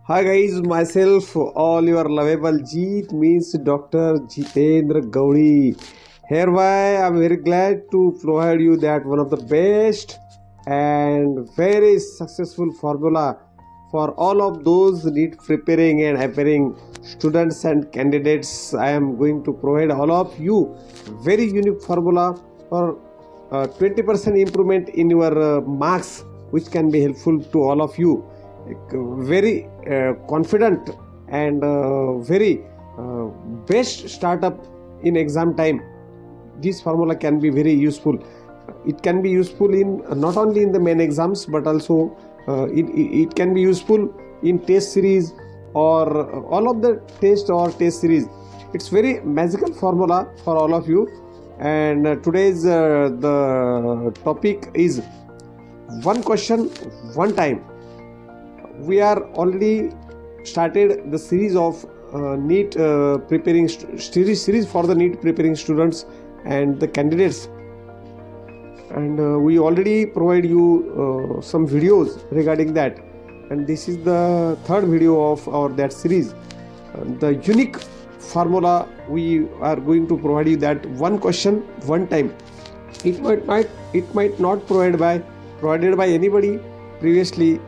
Hi guys, myself, all your lovable Jeet means Dr. Jeetendra Gawali. Hereby, I'm very glad to provide you that one of the best and very successful formula for all of those NEET preparing and appearing students and candidates. I am going to provide all of you very unique formula for 20% improvement in your marks, which can be helpful to all of you. Very confident and very best startup in exam time. This formula can be very useful. It can be useful in not only in the main exams, but also it can be useful in test series or all of the test series. It's very magical formula for all of you. And today's the topic is one question, one time. We are already started the series of NEET preparing series for the NEET preparing students and the candidates, and we already provide you some videos regarding that, and this is the third video of our that series. The unique formula we are going to provide you, that one question, one time. It might not provided by anybody previously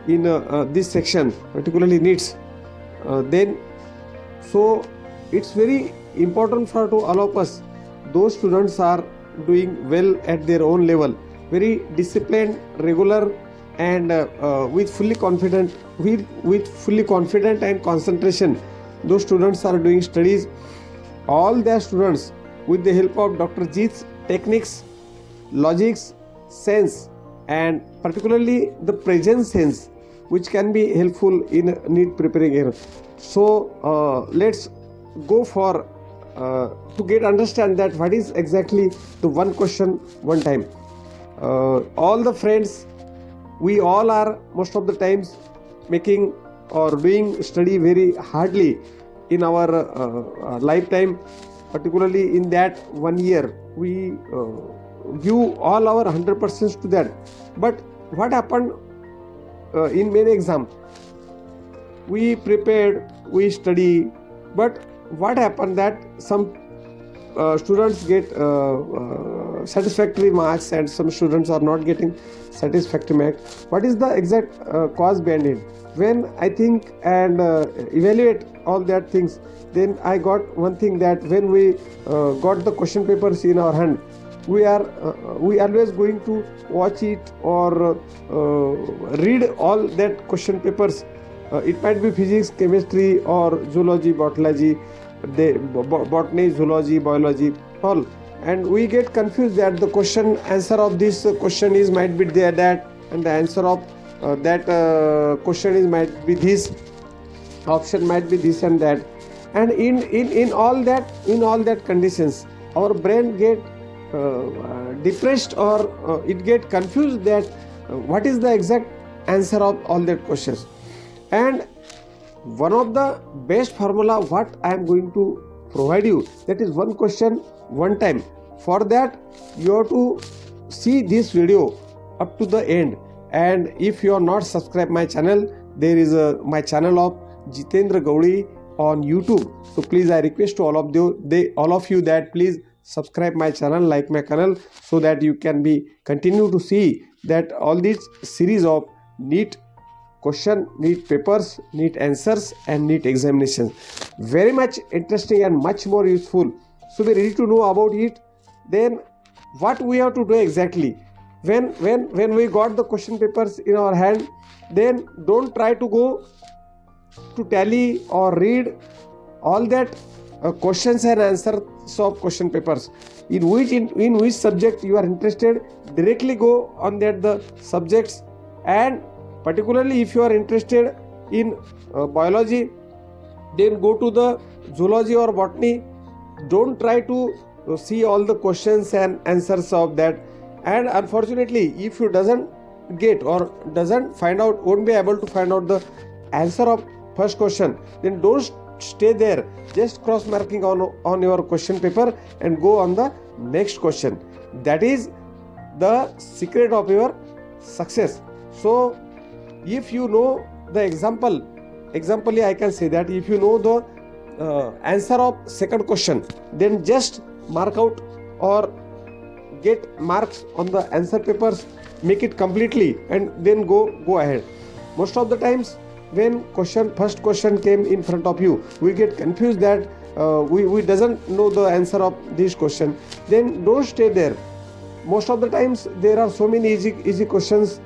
in this section, particularly NEETs. Then so it's very important for to all of us. Those students are doing well at their own level, very disciplined, regular, and with fully confident and concentration. Those students are doing studies. All their students, with the help of Dr. Jeet's techniques, logics, sense, and particularly the present sense, which can be helpful in NEET preparing era. So let's go for to get understand that what is exactly the one question, one time. All the friends, we all are most of the times making or doing study very hardly in our lifetime, particularly in that 1 year. We give all our 100% to that. But what happened in main exam? We prepared, we study, but what happened that some students get satisfactory marks and some students are not getting satisfactory marks. What is the exact cause behind it? When I think and evaluate all that things, then I got one thing, that when we got the question papers in our hand, we always going to watch it or read all that question papers. It might be physics, chemistry, or zoology, botany, zoology, biology, all, and we get confused that the question answer of this question is might be there that, and the answer of that question is might be this, option might be this and that, and in all that conditions, our brain get depressed, or it get confused that what is the exact answer of all that questions. And one of the best formula what I am going to provide you, that is one question, one time. For that, you have to see this video up to the end. And if you are not subscribed my channel, there is my channel of Jeetendra Gawali on YouTube. So please, I request to all of you that please subscribe my channel, like my channel, so that you can be continue to see that all these series of NEET question, NEET papers, NEET answers, and NEET examinations. Very much interesting and much more useful. So we ready to know about it. Then what we have to do exactly? When we got the question papers in our hand, then don't try to go to tally or read all that questions and answers of question papers. In which subject you are interested, directly go on that the subjects, and particularly if you are interested in biology, then go to the zoology or botany. Don't try to see all the questions and answers of that. And unfortunately, if you doesn't get or doesn't find out, won't be able to find out the answer of first question, then don't stay there. Just cross marking on your question paper and go on the next question. That is the secret of your success. So if you know the example example I can say that if you know the answer of second question, then just mark out or get marks on the answer papers, make it completely, and then go ahead. Most of the times when first question came in front of you, we get confused that we doesn't know the answer of this question, then don't stay there. Most of the times there are so many easy questions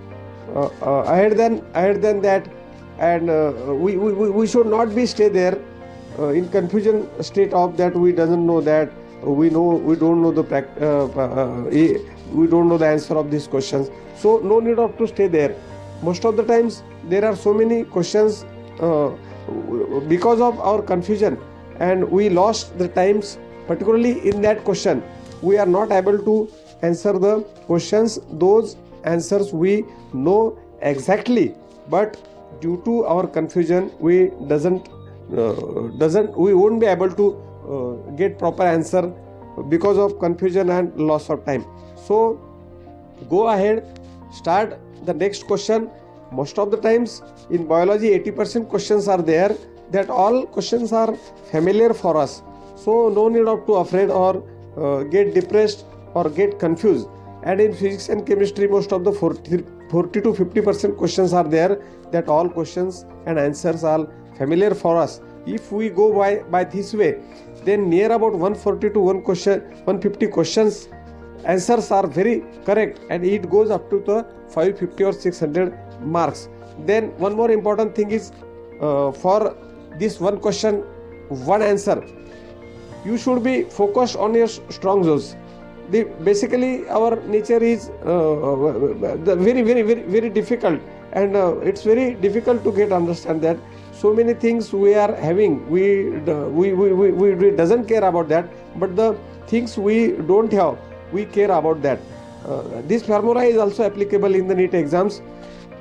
ahead than that, and we should not be stay there in confusion state of that we doesn't know that we don't know the answer of these questions. So no need of to stay there. Most of the times there are so many questions because of our confusion, and we lost the times, particularly in that question. We are not able to answer the questions, those answers we know exactly, but due to our confusion we won't be able to get proper answer because of confusion and loss of time. So go ahead, start the next question. Most of the times in biology 80% questions are there, that all questions are familiar for us, so no need of to afraid or get depressed or get confused. And in physics and chemistry, most of the 40 to 50% questions are there, that all questions and answers are familiar for us. If we go by this way, then near about 140 to 150 questions answers are very correct, and it goes up to the 550 or 600 marks. Then one more important thing is, for this one question, one answer, you should be focused on your strong zones. Basically our nature is very difficult, and it's very difficult to get understand that so many things we are having, we doesn't care about that, but the things we don't have, we care about that. This formula is also applicable in the Neet exams.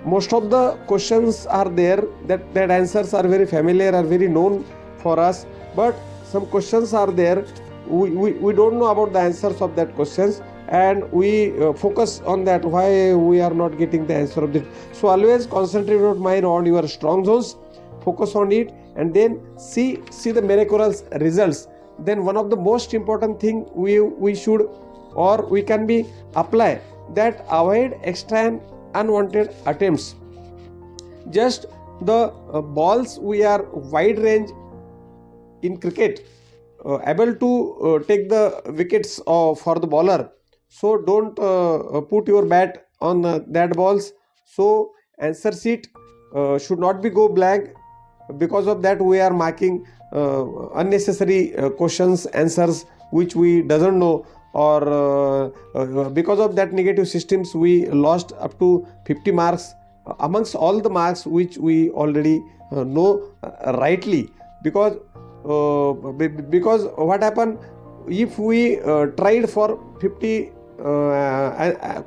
Most of the questions are there that answers are very familiar, are very known for us, but some questions are there we don't know about the answers of that questions, and we focus on that, why we are not getting the answer of it. So always concentrate your mind on your strong zones, focus on it, and then see the miraculous results. Then one of the most important thing we should or we can be apply, that avoid extra and unwanted attempts. Just the balls we are wide range in cricket, able to take the wickets for the bowler, so don't put your bat on that balls. So answer sheet should not be go blank. Because of that we are marking unnecessary questions, answers which we doesn't know, or because of that negative systems we lost up to 50 marks amongst all the marks which we already know rightly. Because what happened, if we tried for 50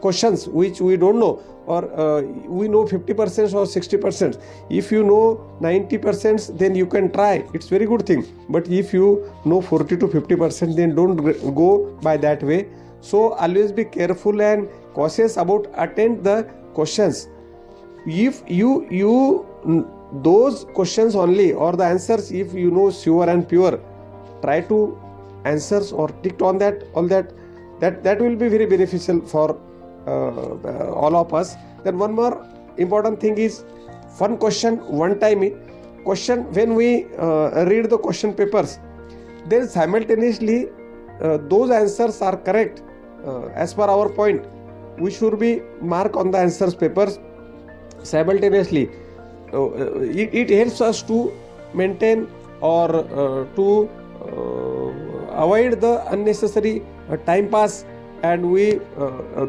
questions which we don't know, or we know 50% or 60%, if you know 90%, then you can try, it's very good thing. But if you know 40 to 50%, then don't go by that way. So always be careful and cautious about attend the questions. If you those questions only, or the answers if you know sure and pure, try to answers or tick on that, all that will be very beneficial for all of us. Then one more important thing is, one question one time question, when we read the question papers, then simultaneously those answers are correct as per our point, we should be mark on the answers papers simultaneously. It helps us to maintain or to avoid the unnecessary time pass, and we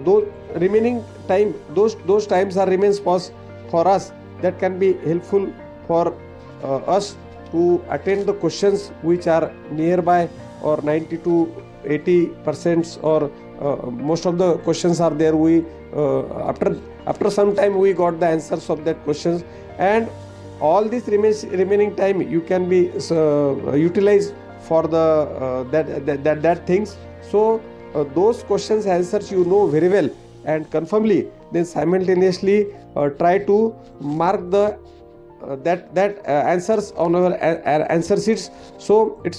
those remaining time, those times are remains pause for us, that can be helpful for us to attend the questions which are nearby, or 90 to 80%, or most of the questions are there, we after some time we got the answers of that questions, and all this remaining time you can be utilized for the that things. So those questions answers you know very well and confirmly, then simultaneously try to mark the answers on our answer sheets. So it's